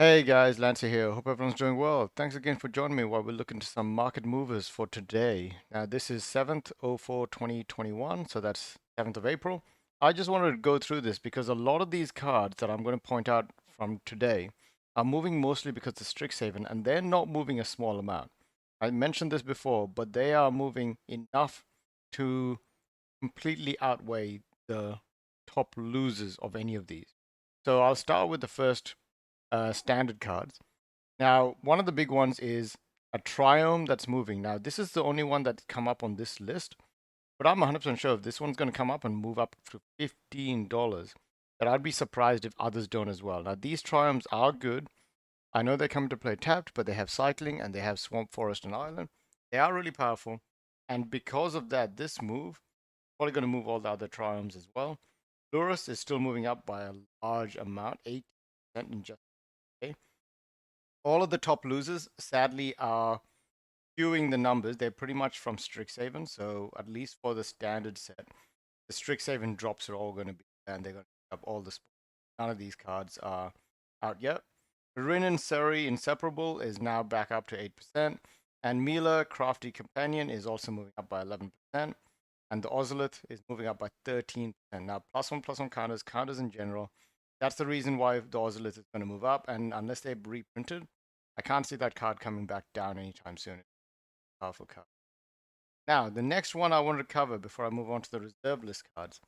Hey guys, Lancer here. Hope everyone's doing well. Thanks again for joining me while we look into some market movers for today. Now, this is 7th/04/2021, so that's 7th of April. I just wanted to go through this because a lot of these cards that I'm going to point out from today are moving mostly because of Strixhaven, and they're not moving a small amount. I mentioned this before, but they are moving enough to completely outweigh the top losers of any of these. So I'll start with the first standard cards. Now, one of the big ones is a Triome that's moving. Now, this is the only one that's come up on this list, but I'm 100% sure if this one's going to come up and move up to $15, that I'd be surprised if others don't as well. Now, these Triomes are good. I know they come to play tapped, but they have cycling and they have Swamp Forest and Island. They are really powerful. And because of that, this move probably going to move all the other Triomes as well. Lurus is still moving up by a large amount, 8% in just a day. All of the top losers, sadly, are skewing the numbers. They're pretty much from Strixhaven, so at least for the standard set, the Strixhaven drops are all going to be, and they're going to pick up all the spots. None of these cards are out yet. Rin and Suri Inseparable is now back up to 8%, and Mila Crafty Companion is also moving up by 11%, and the Ozolith is moving up by 13%. Now, +1/+1 counters in general. That's the reason why the Ozolith is going to move up, and unless they're reprinted, I can't see that card coming back down anytime soon. It's a powerful card. Now, the next one I wanted to cover before I move on to the reserve list cards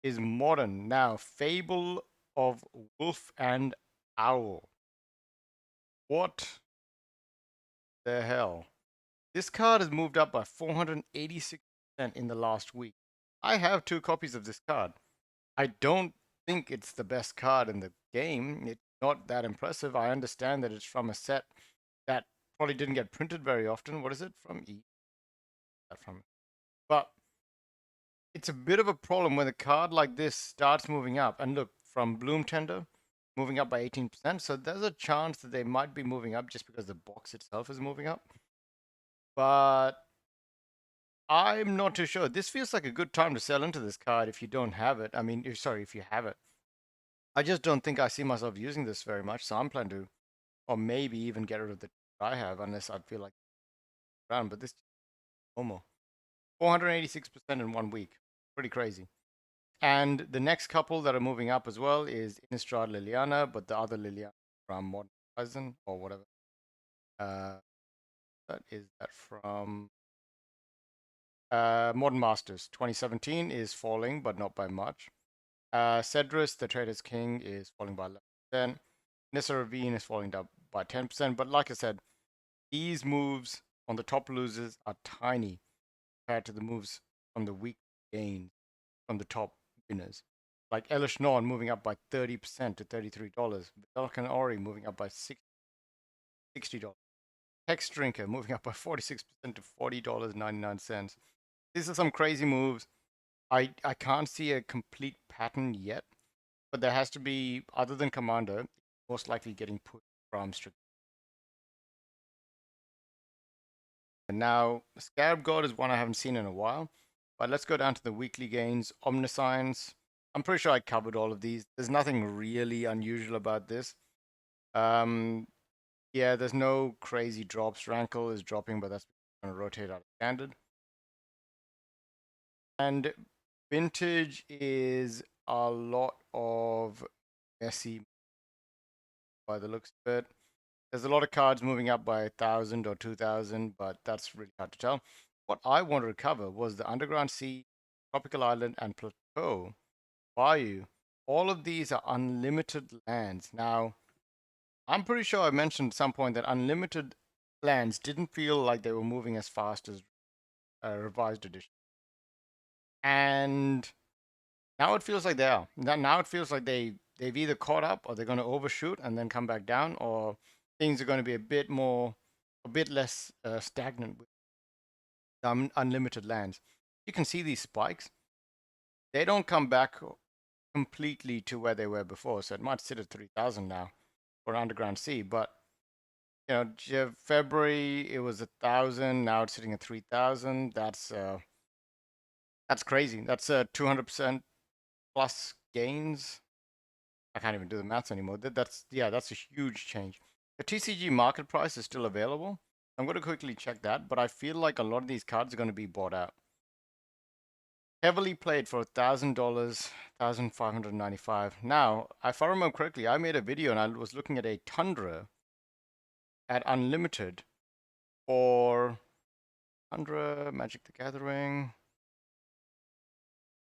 is Modern. Now, Fable of Wolf and Owl. What the hell? This card has moved up by 486% in the last week. I have two copies of this card. I don't think it's the best card in the game. It's not that impressive. I understand that it's from a set that probably didn't get printed very often. What is it from E? That from, but it's a bit of a problem when a card like this starts moving up. And look, from Bloom Tender, moving up by 18%. So there's a chance that they might be moving up just because the box itself is moving up. But I'm not too sure. This feels like a good time to sell into this card if you don't have it. I mean, sorry, if you have it. I just don't think I see myself using this very much. So I'm planning to, or maybe even get rid of the I have, unless I feel like around. But this is normal. 486% in 1 week. Pretty crazy. And the next couple that are moving up as well is Innistrad Liliana, but the other Liliana from Modern Horizon or whatever. Uh, that is that from Modern Masters 2017 is falling, but not by much. Cedrus, the Trader's King, is falling by 11%. Nissa Ravine is falling down by 10%. But like I said, these moves on the top losers are tiny compared to the moves from the weak gains from the top winners. Like Elish Norn moving up by 30% to $33. Belkan Ori moving up by $60. Hex Drinker moving up by 46% to $40.99. These are some crazy moves. I can't see a complete pattern yet, but there has to be, other than Commander, most likely getting pushed from Strict. And now, Scarab God is one I haven't seen in a while, but let's go down to the weekly gains. Omniscience. I'm pretty sure I covered all of these. There's nothing really unusual about this. Um, yeah, there's no crazy drops. Rankle is dropping, but that's going to rotate out of standard. And vintage is a lot of messy by the looks of it. There's a lot of cards moving up by 1,000 or 2,000, but that's really hard to tell. What I wanted to cover was the Underground Sea, Tropical Island, and Plateau Bayou. All of these are unlimited lands. Now, I'm pretty sure I mentioned at some point that unlimited lands didn't feel like they were moving as fast as a revised edition. And now it feels like they are. Now it feels like they've either caught up or they're going to overshoot and then come back down, or things are going to be a bit less stagnant with unlimited lands. You can see these spikes. They don't come back completely to where they were before, so it might sit at 3,000 now for Underground Sea. But February it was 1,000. Now it's sitting at 3,000. That's crazy. That's 200% plus gains. I can't even do the maths anymore. That's yeah, that's a huge change. The TCG market price is still available. I'm going to quickly check that, but I feel like a lot of these cards are going to be bought out. Heavily played for $1,000, 1,595. Now, if I remember correctly, I made a video and I was looking at a Tundra at Unlimited for Tundra Magic the Gathering.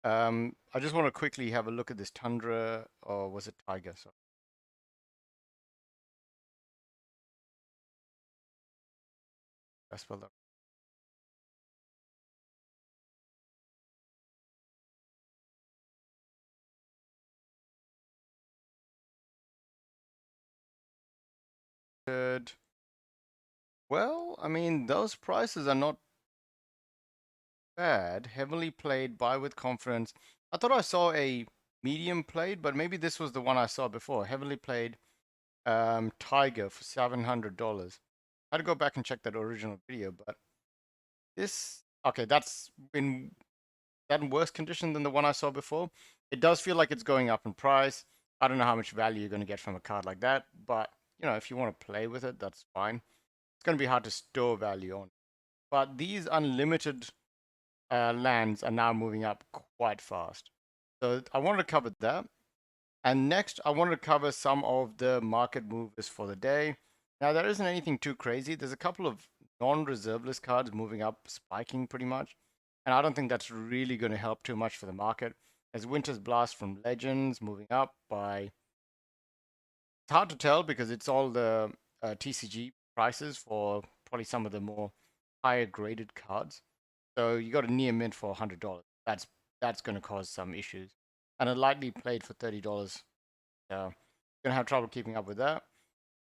I just want to quickly have a look at this Tundra, or was it Tiger? Sorry, I spelled that. Good. Well, I mean, those prices are not bad. Heavily played, buy with confidence. I thought I saw a medium played, but maybe this was the one I saw before. Heavily played Tiger for $700. I had to go back and check that original video, but this okay, that's in that in worse condition than the one I saw before. It does feel like it's going up in price. I don't know how much value you're going to get from a card like that, but if you want to play with it, that's fine. It's going to be hard to store value on. But these unlimited lands are now moving up quite fast. So I wanted to cover that. And next, I wanted to cover some of the market movers for the day. Now, there isn't anything too crazy. There's a couple of non-reserve list cards moving up, spiking pretty much. And I don't think that's really going to help too much for the market. As Winter's Blast from Legends moving up by, it's hard to tell because it's all the TCG prices for probably some of the more higher graded cards. So you got a near mint for $100. That's going to cause some issues. And a lightly played for $30. So gonna have trouble keeping up with that.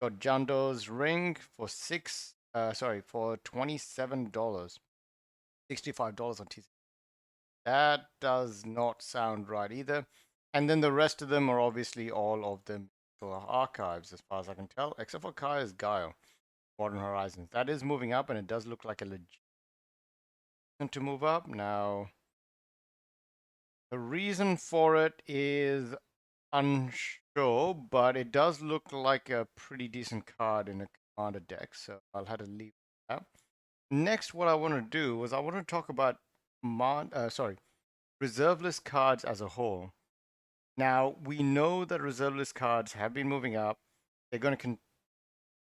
Got Jando's ring for for $27. $65 on TC. That does not sound right either. And then the rest of them are obviously all of them for archives, as far as I can tell, except for Kaya's Guile, Modern Horizons. That is moving up, and it does look like a legit to move up. Now, the reason for it is unsure, but it does look like a pretty decent card in a commander deck, so I'll have to leave that. Next, what I want to do was I want to talk about reserve list cards as a whole. Now, we know that reserve list cards have been moving up. They're going to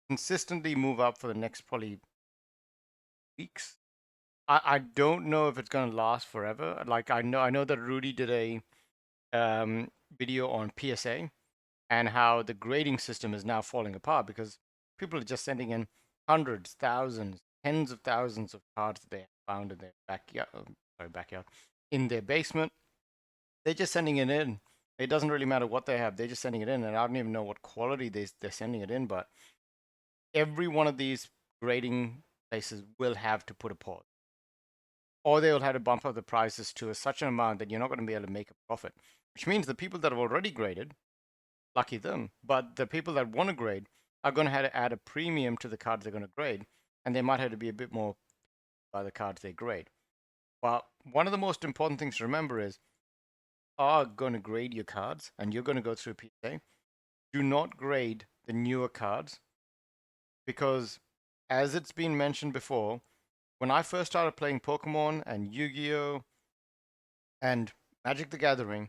consistently move up for the next probably weeks. I don't know if it's going to last forever. Like I know that Rudy did a video on PSA and how the grading system is now falling apart because people are just sending in hundreds, thousands, tens of thousands of cards that they have found in their backyard, in their basement. They're just sending it in. It doesn't really matter what they have. They're just sending it in, and I don't even know what quality they're sending it in. But every one of these grading places will have to put a pause, or they'll have to bump up the prices to such an amount that you're not going to be able to make a profit. Which means the people that have already graded, lucky them. But the people that want to grade are going to have to add a premium to the cards they're going to grade, and they might have to be a bit more by the cards they grade. But one of the most important things to remember is, are going to grade your cards, and you're going to go through PSA. Do not grade the newer cards because, as it's been mentioned before, when I first started playing Pokemon and Yu-Gi-Oh and Magic the Gathering,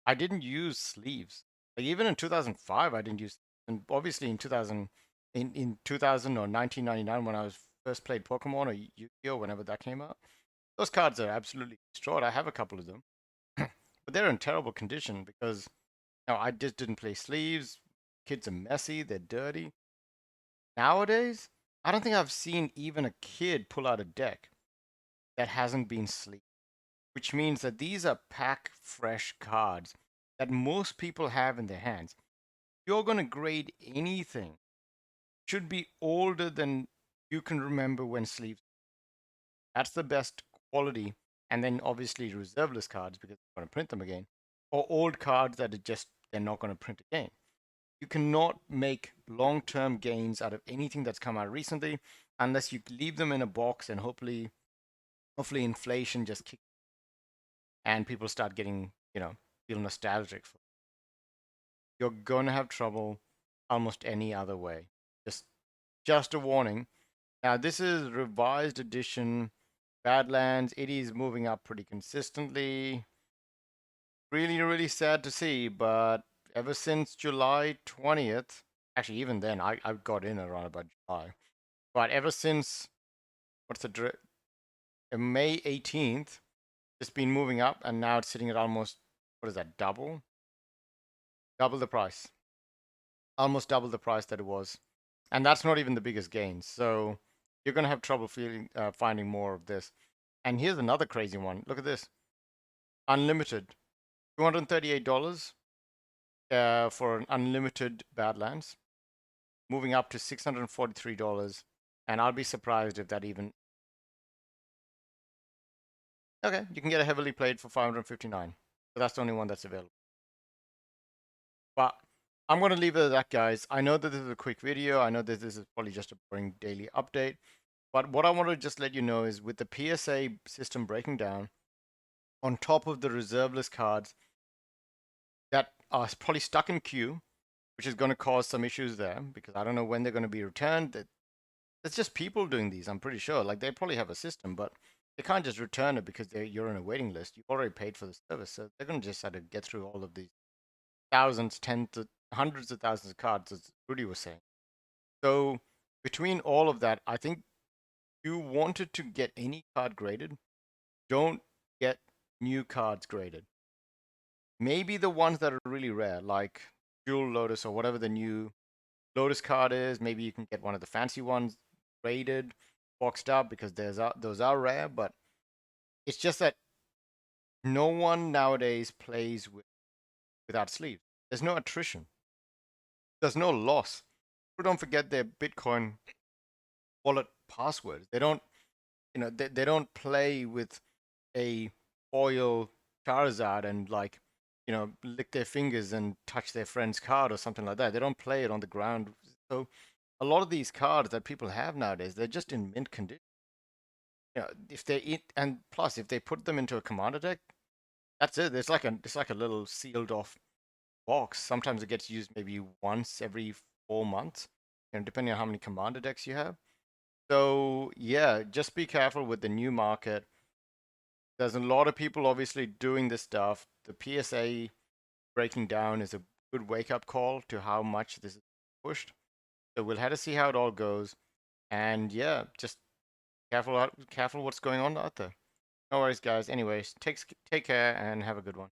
I didn't use sleeves. Like even in 2005, I didn't use, and obviously in 2000 or 1999 when I was first played Pokemon or Yu-Gi-Oh, whenever that came out, those cards are absolutely destroyed. I have a couple of them, but they're in terrible condition because I just didn't play sleeves. Kids are messy. They're dirty. Nowadays, I don't think I've seen even a kid pull out a deck that hasn't been sleeved, which means that these are pack fresh cards that most people have in their hands. You're going to grade anything should be older than you can remember when sleeves. That's the best quality. And then obviously reserve list cards because they're going to print them again, or old cards that are just they're not going to print again. You cannot make long-term gains out of anything that's come out recently unless you leave them in a box and hopefully inflation just kicks and people start getting feel nostalgic for. you're going to have trouble almost any other way. Just just a warning. Now, this is revised edition Badlands. It is moving up pretty consistently. Really, really sad to see, but ever since July 20th, actually, even then, I got in around about July. But ever since, what's the May 18th, it's been moving up, and now it's sitting at almost, what is that, double the price, almost double the price that it was, and that's not even the biggest gains. So you're gonna have trouble finding more of this. And here's another crazy one. Look at this, unlimited, $238 for an unlimited Badlands, moving up to $643, and I'll be surprised if that even. Okay, you can get a heavily played for 559, but that's the only one that's available. But I'm going to leave it at that, guys. I know that this is a quick video. I know that this is probably just a boring daily update. But what I want to just let you know is with the PSA system breaking down, on top of the reserve list cards that are probably stuck in queue, which is going to cause some issues there because I don't know when they're going to be returned. It's just people doing these, I'm pretty sure. Like they probably have a system, but they can't just return it because you're in a waiting list. You've already paid for the service. So they're going to just have to get through all of these thousands, tens, hundreds of thousands of cards, as Rudy was saying. So between all of that, I think you wanted to get any card graded, don't get new cards graded. Maybe the ones that are really rare, like Jewel Lotus or whatever the new Lotus card is. Maybe you can get one of the fancy ones graded, boxed up because those are rare. But it's just that no one nowadays plays without sleeves. There's no attrition. There's no loss. People don't forget their Bitcoin wallet passwords. They don't, they don't play with a foil Charizard and like, lick their fingers and touch their friend's card or something like that. They don't play it on the ground. So a lot of these cards that people have nowadays, they're just in mint condition. If they eat, and plus if they put them into a commander deck, that's it. It's like a little sealed off box. Sometimes it gets used maybe once every 4 months, depending on how many commander decks you have. So yeah, just be careful with the new market. There's a lot of people obviously doing this stuff. The PSA breaking down is a good wake up call to how much this is pushed. So we'll have to see how it all goes. And yeah, just careful what's going on out there. No worries, guys. Anyways, take care and have a good one.